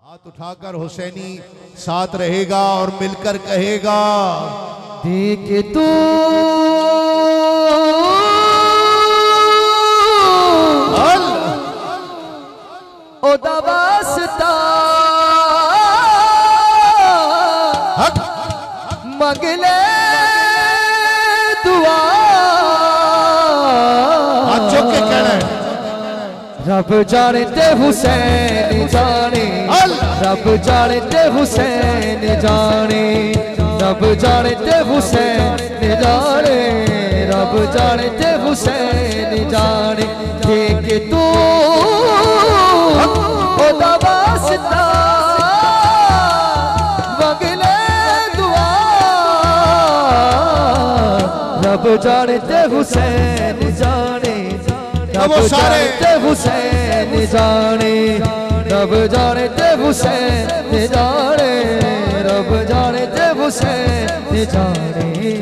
हाथ उठाकर हुसैनी साथ रहेगा और मिलकर कहेगा, देख तू ओ दवास्ता मंगले दुआ चुप के कहना है। रब जाने ते हुसैन जाने, रब जाने ते हुसैन जाने, रब जाने ते हुसैन जाने, रब जाने ते हुसैन जाने। देख तू ओदा वास्ता मंगले दुआ, रब जाने ते हुसैन जाने, रब जाने ते हुसैन जाने, रब जाने ते हुसैन जाने, रब जाने ते हुसैन जाने,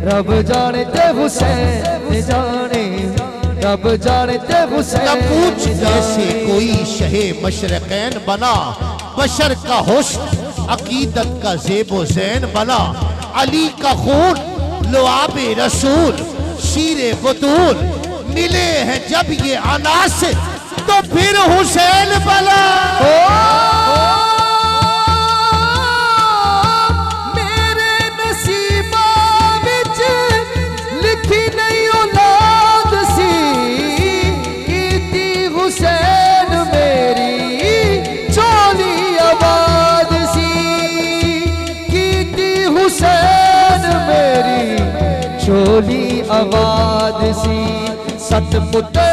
रब जाने ते हुसैन जाने, रब जाने ते हुसैन। पूछ जैसे कोई शहे मशरकैन बना, बशर का हुस्न अकीदत का ज़ेबो ज़ैन बना। अली का खून लुआबे रसूल शीरे बतूल, मिले हैं जब ये अनासिर तो फिर हुसैन बना। मेरे नसीबा विच लिखी नहीं औलाद सी, कीती हुसैन मेरी चोली आबाद सी, कीती हुसैन मेरी चोली आबाद सी। सत पुत्र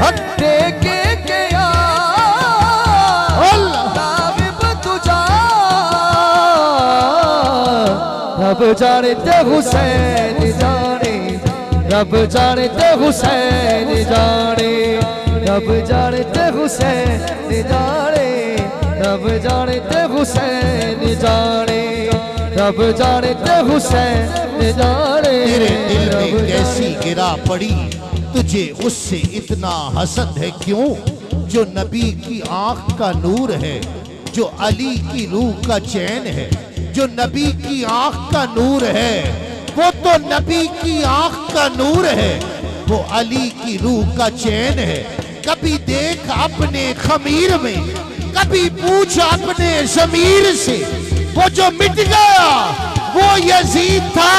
हत्ते के गया ताबिब तुझा, रब जाने ते हुसैन जाने, रब जाने ते हुसैन जाने, रब जाने ते हुसैन जाने, रब जाने ते हुसैन जाने, रब जाने ते हुसैन जाने। तेरे दिल में कैसी गिरा पड़ी, तुझे उससे इतना हसद है क्यों? जो नबी की आंख का नूर है, जो अली की रूह का चैन है, जो नबी की आंख का नूर है, वो तो नबी की आंख का नूर है, वो अली की रूह का चैन है। कभी देख अपने खमीर में, कभी पूछ अपने ज़मीर से, वो जो मिट गया वो यजीद था,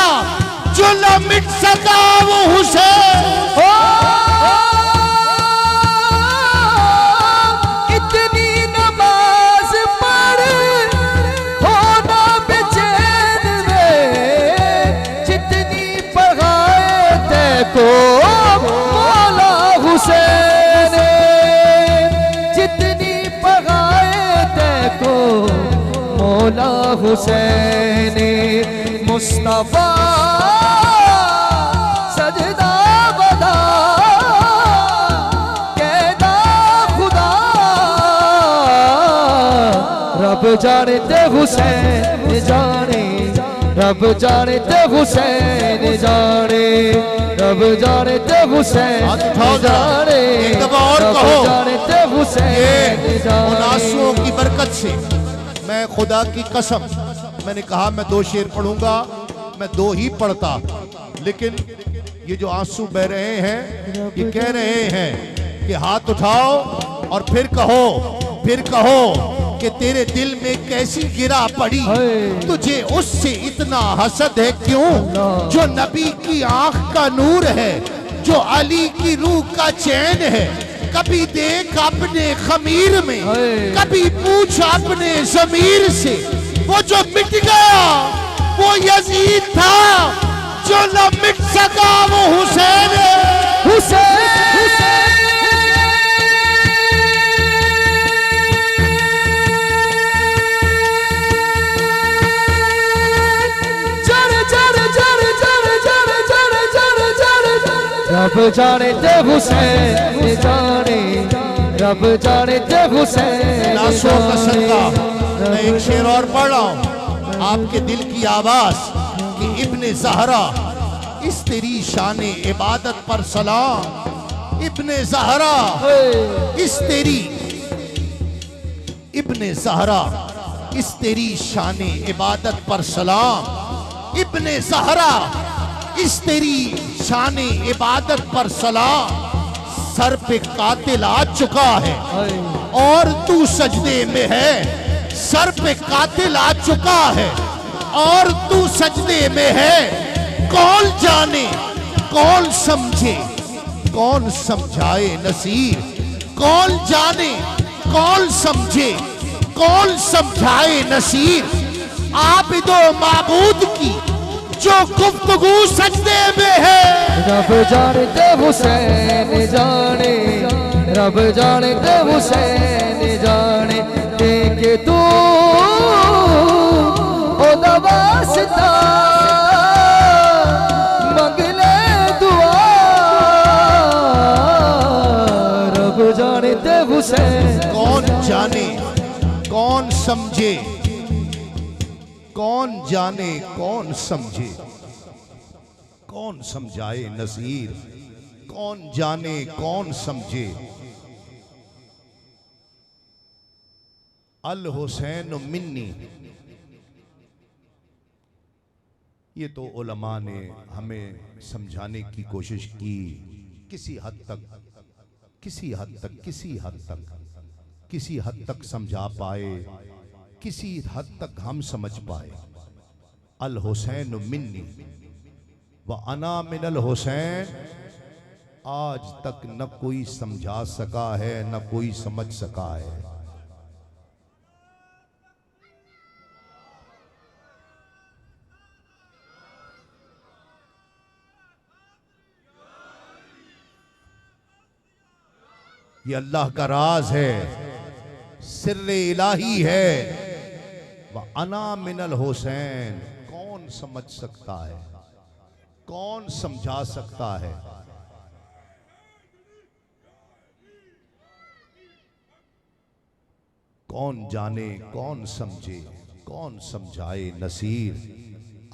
जो न मिट सका वो हुसैन। इतनी नमाज पढ़ होना बेचैन में, जितनी पढ़ाए देखो मौला हुसैन, जितनी पढ़ाए देखो मौला हुसैन। मुस्तफा सजदा बदा कहदा खुदा, रब जाने ते हुसैन जाने, रब जाने ते हुसैन जाने, रब जाने ते हुसैन जाने, रब जाने ते हुसैन जाने। उन आंसुओं की बरकत से मैं खुदा की कसम, मैंने कहा मैं 2 शेर पढ़ूंगा, मैं 2 ही पढ़ता, लेकिन ये जो आंसू बह रहे हैं ये कह रहे हैं कि हाथ उठाओ और फिर कहो कि तेरे दिल में कैसी गिरा पड़ी, तुझे उससे इतना हसद है क्यों? जो नबी की आंख का नूर है, जो अली की रूह का चैन है। कभी देख अपने खमीर में, कभी पूछ अपने ज़मीर से, वो जो मिट गया वो यजीद था, जो न मिट सका वो हुसैन है। हुसैन रब जाने ते हुसैन जाने, रब जाने ते हुसैन जाने। मैं एक शेर और पढ़ रहा हूँ, आपके दिल की आवाज कि इब्ने ज़हरा इस तेरी शान इबादत पर सलाम। इब्ने ज़हरा इस तेरी इब्ने ज़हरा इस तेरी शाने इबादत पर सलाम। इब्ने ज़हरा इस तेरी शाने इबादत पर सलाम। सर पे कातिल आ चुका है और तू सजदे में है। सर पे कातिल आ चुका है और तू सजदे में है। कौन जाने कौन समझे कौन समझाए नसीर। कौन जाने कौन समझे कौन समझाए नसीर। आबिदो माबूद की जो गुफ्तगू सजदे में है। रब जाने ते हुसैन जाने, रब जाने ते हुसैन जाने, देखे तू ओदा वास्ता मंग ले दुआ। रब जाने ते हुसैन। कौन जाने कौन समझे कौन जाने कौन समझे कौन समझाए नसीर। कौन जाने कौन समझे। अल हुसैन मिन्नी, ये तो उलमा ने हमें समझाने की कोशिश की किसी हद तक, किसी हद तक, किसी हद तक, किसी हद तक समझा पाए, किसी हद तक हम समझ पाए। अल हुसैन मिन्नी व अना मिनल हुसैन, आज तक न कोई समझा सका है न कोई समझ सका है। ये अल्लाह का राज है, सिर्रे इलाही है। व अना मिनल हुसैन, कौन समझ सकता है कौन समझा सकता है। कौन जाने कौन समझे कौन समझाए नसीर।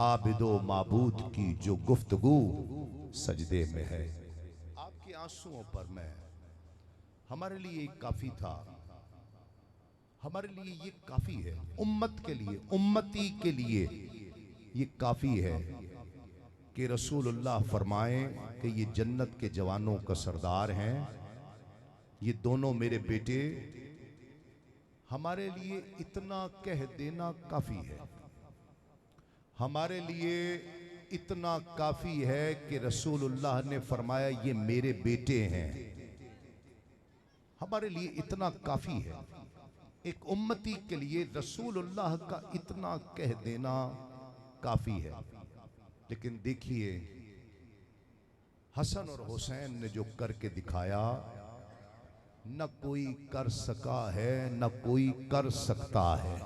आबिदो माबूद की जो गुफ्तगू सजदे में है। आपके आंसुओं पर मैं, हमारे लिए काफी था, हमारे लिए ये काफी है। उम्मत के लिए, उम्मती के लिए ये काफी है कि रसूलुल्लाह फरमाएं कि ये जन्नत के जवानों का सरदार हैं। ये दोनों मेरे बेटे। हमारे लिए इतना कह देना काफी है। हमारे लिए इतना काफी है कि रसूलुल्लाह ने फरमाया ये मेरे बेटे हैं। हमारे लिए इतना काफी है। एक उम्मती के लिए रसूलुल्लाह का इतना कह देना काफी है। लेकिन देखिए हसन और हुसैन ने जो करके दिखाया, न कोई कर सका है न कोई कर सकता है।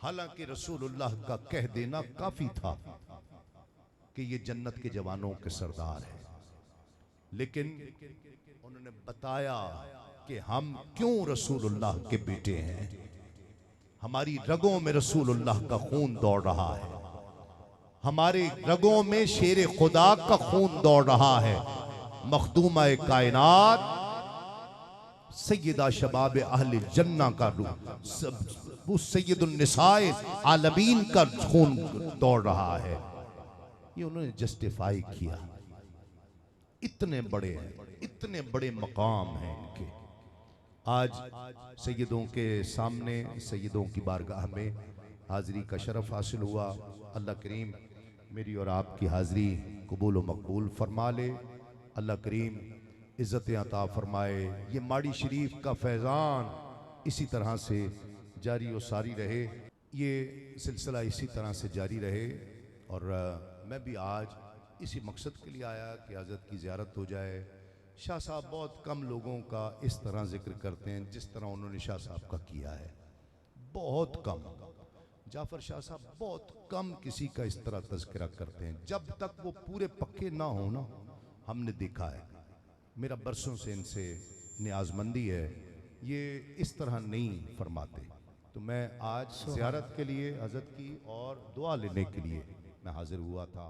हालांकि रसूलुल्लाह का कह देना काफी था कि ये जन्नत के जवानों के सरदार हैं, लेकिन उन्होंने बताया कि हम क्यों रसूलुल्लाह के बेटे हैं। हमारी रगों में रसूलुल्लाह का खून दौड़ रहा है। हमारे रगों में शेर खुदा का खून दौड़ रहा है। मखदूमा कायनात सैयदा शबाब अहले जन्ना का रूह, वो सैयदुन निसाए आलमीन का खून दौड़ रहा है। ये उन्होंने जस्टिफाई किया। इतने बड़े हैं, इतने बड़े मकाम हैं इनके। आज सैयदों के सामने, सैयदों की बारगाह में हाजिरी का शरफ हासिल हुआ। अल्लाह करीम मेरी और आपकी हाजिरी कबूल व मकबूल फरमा ले। अल्लाह करीम इज़्ज़त अता फरमाए। ये माड़ी शरीफ का फैज़ान इसी तरह से जारी और सारी रहे, ये सिलसिला इसी तरह से जारी रहे। और मैं भी आज इसी मकसद के लिए आया कि हज़रत की ज़ियारत हो जाए। शाह साहब बहुत कम लोगों का इस तरह जिक्र करते हैं जिस तरह उन्होंने शाह साहब का किया है, बहुत कम। जाफर शाह साहब बहुत कम किसी का इस तरह तज़किरा करते हैं। जब तक वो पूरे पक्के ना हो ना, हमने देखा है, मेरा बरसों से इनसे नियाज़मंदी है, ये इस तरह नहीं फरमाते। तो मैं आज ज़ियारत के लिए हज़रत की और दुआ लेने के लिए मैं हाज़िर हुआ था।